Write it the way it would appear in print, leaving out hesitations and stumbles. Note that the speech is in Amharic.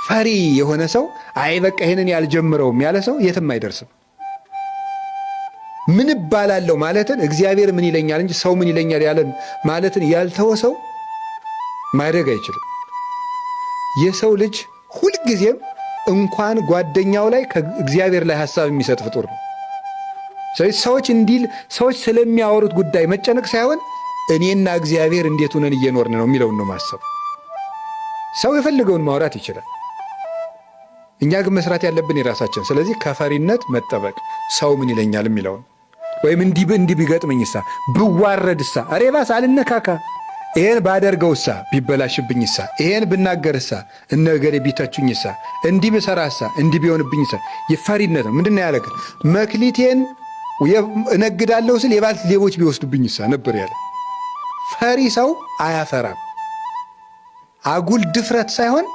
ፈሪ የሆነ ሰው አይ በቃ ይሄንን ያልጀምረውም ያለ ሰው የትም አይደርስም። ምን እባላለሁ ማለትን እግዚአብሔር ምን ይለኛል እንጂ ሰው ምን ይለኛል ያለን ማለትን ያልተወ ሰው ማደግ አይችልም። የሰው ልጅ ሁልጊዜም እንኳን ጓደኛው ላይ ከእግዚአብሔር ላይ ሐሳብ የሚሰጥ ፍጡር ነው። ስለዚህ ሰዎች ስለሚያወሩት ጉዳይ መጨነቅ ሳይሆን እኔና እግዚአብሔር እንዴት ሆነን እየኖርን ነው የሚለውን ነው ማሰብ። ሰው የፈልገውን ማውራት ይችላል። እኛ ግን መስራት ያለብን የራሳችን። ስለዚህ ከፈሪነት መጠበቅ፣ ሰው ምን ይለኛል የሚለውን ወይም እንዲህ ቢገጥመኝሳ፣ ብዋረድሳ፣ አሬባስ አልነካካ፣ ይሄን ባደርገውሳ፣ ቢበላሽብኝሳ፣ ይሄን ብናገርሳ፣ እነገሬ ቢተቹኝሳ፣ እንዲህ ብሰራሳ፣ እንዲህ ቢሆንብኝሳ። የፈሪነት ነው። ምንድነው ያለከ መክሊቴን እነግዳለሁ ስል የባልት ሌቦች ቢወስዱብኝሳ ነበር ያለ። ፈሪ ሰው አያፈራም። አጉል ድፍረት ሳይሆን